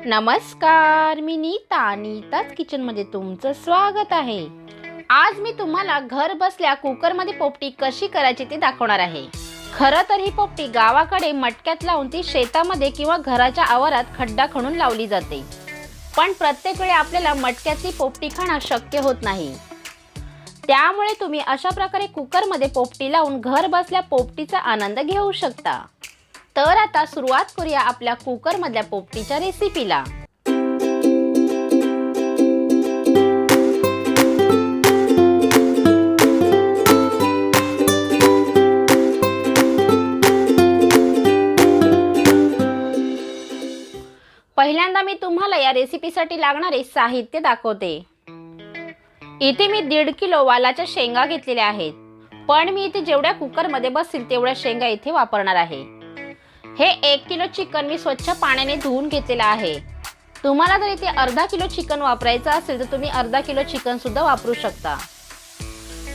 नमस्कार, मी नीताच किचनमध्ये तुमचं स्वागत आहे। आज मी तुम्हाला घर बसल्या कुकरमध्ये पोपटी कशी करायची ते दाखवणार आहे। खरं तर ही पोपटी गावाकडे मटक्यात लावून ती शेतामध्ये किंवा घराच्या आवारात खड्डा खणून लावली जाते, पण प्रत्येक वेळी आपल्याला मटक्यातली पोपटी खाणं शक्य होत नाही। त्यामुळे तुम्ही अशा प्रकारे कुकरमध्ये पोपटी लावून घर बसल्या पोपटीचा आनंद घेऊ शकता। तर आता सुरुवात करूया आपल्या कुकरमधल्या पोपटीच्या रेसिपीला। पहिल्यांदा मी तुम्हाला या रेसिपीसाठी लागणारे साहित्य दाखवते। इथे मी 1.5 किलो वालाच्या शेंगा घेतलेल्या आहेत, पण मी इथे जेवढ्या कुकरमध्ये बसतील तेवढ्या शेंगा इथे वापरणार आहे। हे 1 किलो चिकन मी स्वच्छ पाण्याने धुवून घेतलेलं आहे। तुम्हाला जर इथे अर्धा किलो चिकन वापरायचं असेल तर तुम्ही अर्धा किलो चिकन सुद्धा वापरू शकता।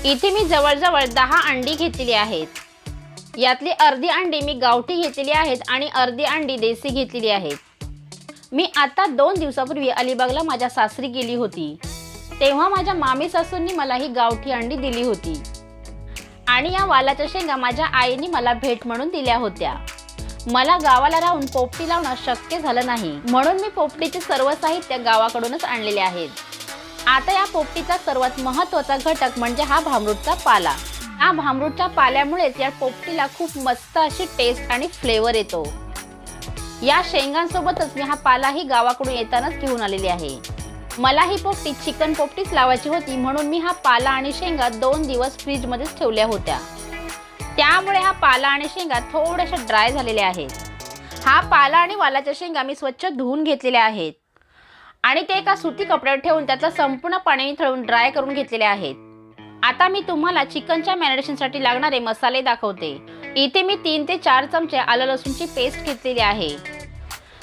इथे मी जवळजवळ 10 अंडी घेतलेली आहेत। यातली अर्धी अंडी मी गावठी घेतलेली आहेत आणि अर्धी अंडी देसी घेतलेली आहेत। मी आता 2 दिवसापूर्वी अलिबागला माझ्या सासरी गेली होती, तेव्हा माझ्या मामी सासूंनी मला ही गावठी अंडी दिली होती आणि या वालाच्या शेंगा माझ्या आईने मला भेट म्हणून दिल्या होत्या। मला गावाला राहून पोपटी लावणं शक्य झालं नाही, म्हणून मी पोपटीचे सर्व साहित्य गावाकडूनच आणलेले आहेत। आता या पोपटीचा सर्वात महत्त्वाचा घटक म्हणजे हा भांबरूटचा पाला। या भांबरूटच्या पाल्यामुळेच या पोपटीला खूप मस्त अशी टेस्ट आणि फ्लेवर येतो। या शेंगांसोबतच मी हा पालाही गावाकडून येतानाच घेऊन आलेली आहे। मला ही पोपटी चिकन पोपटीच लावायची होती, म्हणून मी हा पाला आणि शेंगा 2 दिवस फ्रीजमध्येच ठेवल्या होत्या। त्यामुळे हा पाला आणि शेंगा थोड्याशा ड्राय झालेल्या आहेत। हा पाला आणि वालाच्या शेंगा मी स्वच्छ धुवून घेतलेल्या आहेत आणि ते एका सुती कपड्यावर ठेवून त्याचा संपूर्ण पाणी निथळून ड्राय करून घेतलेले आहेत। आता मी तुम्हाला चिकनच्या मॅरिनेशनसाठी लागणारे मसाले दाखवते। इथे मी 3 ते 4 चमचे आलं लसूणची पेस्ट घेतलेली आहे।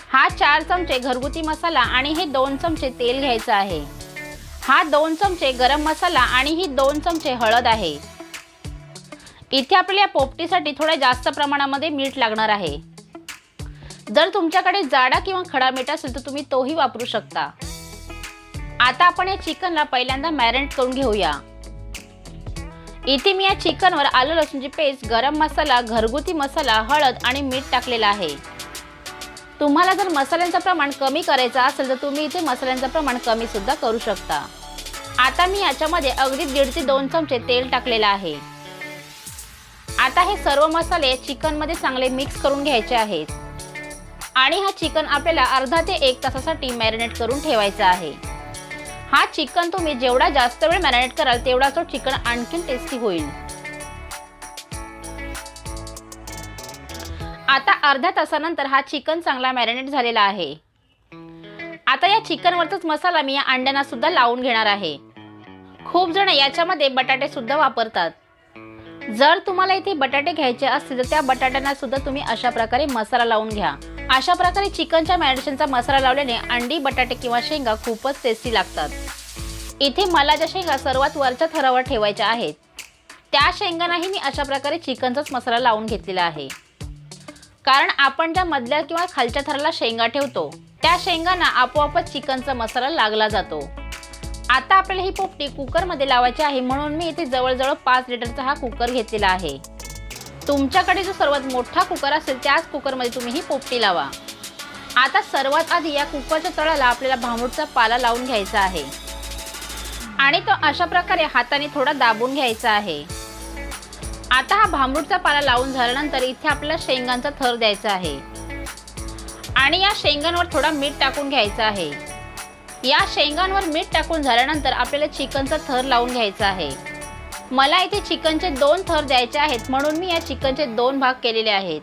हा 4 चमचे घरगुती मसाला आणि हे 2 चमचे तेल घ्यायचं आहे। हा 2 चमचे गरम मसाला आणि ही 2 चमचे हळद आहे। इथे आपल्या पोपटीसाठी थोड्या जास्त प्रमाणामध्ये मीठ लागणार आहे। जर तुमच्याकडे जाडा किंवा खडा मीठ असेल तर तुम्ही तोही वापरू शकता। आता आपण या चिकनला पहिल्यांदा मॅरिनेट करून घेऊया। इथे मी या चिकनवर आलं लसूणची पेस्ट, गरम मसाला, घरगुती मसाला, हळद आणि मीठ टाकलेलं आहे। तुम्हाला जर मसाल्यांचं प्रमाण कमी करायचं असेल तर तुम्ही इथे मसाल्यांचं प्रमाण कमी सुद्धा करू शकता। आता मी याच्यामध्ये अगदी 1.5 ते 2 चमचे तेल टाकलेलं आहे। आता हे सर्व मसाले चिकनमध्ये चांगले मिक्स करून घ्यायचे आहेत आणि हा चिकन आपल्याला अर्धा ते 1 तासासाठी मॅरिनेट करून ठेवायचा आहे। हा चिकन तुम्ही जेवढा जास्त वेळ मॅरिनेट कराल तेवढा तो चिकन आणखीन टेस्टी होईल। आता अर्ध्या तासानंतर हा चिकन चांगला मॅरिनेट झालेला आहे। आता या चिकनवरचाच मसाला मी या अंड्यांना सुद्धा लावून घेणार आहे। खूप जण याच्यामध्ये बटाटे सुद्धा वापरतात। जर तुम्हाला इथे बटाटे घ्यायचे असतील तर त्या बटाट्यांना सुद्धा तुम्ही अशा प्रकारे मसाला लावून घ्या। अशा प्रकारे चिकनच्या मॅरिनेशनचा मसाला लावल्याने अंडी, बटाटे किंवा शेंगा खूपच टेस्टी लागतात। इथे मला ज्या शेंगा सर्वात वरच्या थरावर ठेवायच्या आहेत त्या शेंगांनाही मी अशा प्रकारे चिकनचाच मसाला लावून घेतलेला आहे, कारण आपण ज्या मधल्या किंवा खालच्या थराला शेंगा ठेवतो त्या शेंगांना आपोआपच चिकनचा मसाला लागला जातो। आता आपल्याला ही पोपटी कुकरमध्ये लावायची आहे, म्हणून मी इथे जवळजवळ 5 लिटरचा हा कुकर घेतलेला आहे। तुमच्याकडे जो सर्वात मोठा कुकर असेल त्याच कुकरमध्ये तुम्ही ही पोपटी लावा। आता सर्वात आधी या कुकरच्या तळाला आपल्याला भांबरूटचा पाला लावून घ्यायचा आहे आणि तो अशा प्रकारे हाताने थोडा दाबून घ्यायचा आहे। आता हा भांबरूटचा पाला लावून झाल्यानंतर इथे आपल्याला शेंगांचा थर द्यायचा आहे आणि या शेंगांवर थोडा मीठ टाकून घ्यायचं आहे। या शेंगांवर मीठ टाकून झाल्यानंतर आपल्याला चिकनचा थर लावून घ्यायचा आहे। मला इथे चिकनचे 2 थर द्यायचे आहेत, म्हणून मी या चिकनचे 2 भाग केलेले आहेत।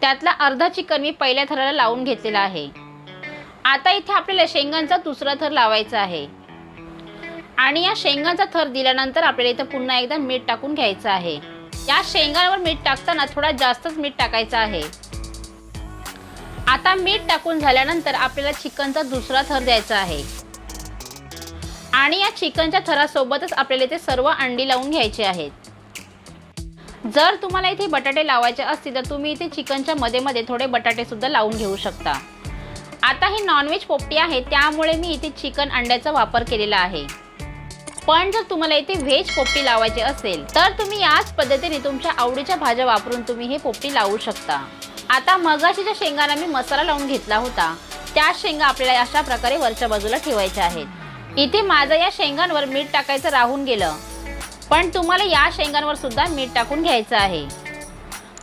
त्यातला अर्धा चिकन मी पहिल्या थराला लावून घेतलेला आहे। आता इथे आपल्याला शेंगांचा दुसरा थर लावायचा आहे आणि या शेंगांचा थर दिल्यानंतर आपल्याला इथे पुन्हा एकदा मीठ टाकून घ्यायचं आहे। या शेंगांवर मीठ टाकताना थोडा जास्तच मीठ टाकायचं आहे। आता मीठ टाकून झाल्यानंतर आपल्याला चिकनचा दुसरा थर द्यायचा आहे आणि या चिकनच्या थरासोबतच आपल्याला इथे सर्व अंडी लावून घ्यायची आहेत। जर तुम्हाला इथे बटाटे लावायचे असतील तर तुम्ही इथे चिकनच्या मध्ये थोडे बटाटे सुद्धा लावून घेऊ शकता। आता ही नॉनव्हेज पोपटी आहे, त्यामुळे मी इथे चिकन अंड्याचा वापर केलेला आहे. पण जर तुम्हाला इथे व्हेज पोपटी लावायची असेल तर तुम्ही याच पद्धतीने तुमच्या आवडीच्या भाज्या वापरून तुम्ही हे पोपटी लावू शकता. आता मगाशी ज्या शेंगांना मी मसाला लावून घेतला होता त्या शेंगा आपल्याला अशा प्रकारे वरच्या बाजूला ठेवायच्या आहेत. इथे माझं या शेंगांवर मीठ टाकायचं राहून गेलं, पण तुम्हाला या शेंगांवर सुद्धा मीठ टाकून घ्यायचं आहे.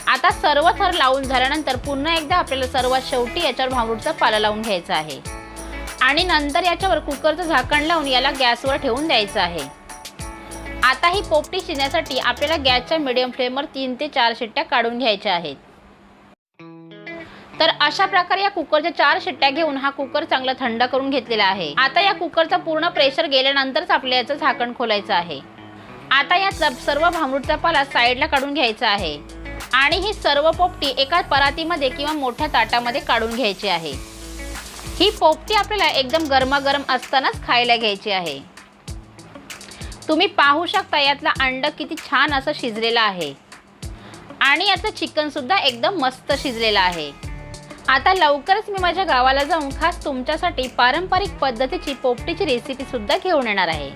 आता सर्व थर लावून झाल्यानंतर पुन्हा एकदा आपल्याला सर्वात शेवटी याच्यावर भांबरूडचा पाला लावून घ्यायचा आहे आणि नंतर याच्यावर कुकरचं झाकण लावून याला गॅसवर ठेवून द्यायचं आहे. आता ही पोपटी शिजण्यासाठी आपल्याला गॅसच्या मीडियम फ्लेमवर 3 ते 4 शिट्ट्या काढून घ्यायच्या आहेत. तर अशा प्रकारे या कुकरच्या 4 शिट्ट्या घेऊन हा कुकर चांगला थंड करून घेतलेला आहे. आता या कुकरचा पूर्ण प्रेशर गेल्यानंतरच आपल्याला याचं झाकण खोलायचं आहे. आता या सर्व भांबरूडचा पाला साईडला काढून घ्यायचा आहे आणि ही सर्व पोपटी एका परातीमध्ये किंवा मोठ्या ताटामध्ये काढून घ्यायची आहे. ही पोपटी आपल्याला एकदम गरमागरम असतानाच खायला घ्यायची आहे. तुम्ही पाहू शकता यातला अंड किती छान असं शिजलेलं आहे आणि यातलं चिकन सुद्धा एकदम मस्त शिजलेलं आहे. आता लवकरच मी माझ्या गावाला जाऊन खास तुमच्यासाठी पारंपरिक पद्धतीची पोपटीची रेसिपी सुद्धा घेऊन येणार आहे.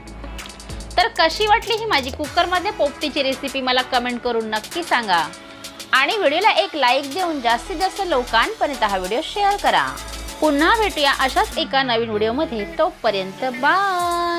तर कशी वाटली ही माझी कुकरमध्ये पोपटीची रेसिपी मला कमेंट करून नक्की सांगा आणि व्हिडिओला एक लाईक देऊन जास्तीत जास्त लोकांपर्यंत हा व्हिडिओ शेअर करा. पुन्हा भेटूया अशाच एका नवीन व्हिडिओमध्ये. तोपर्यंत बाय.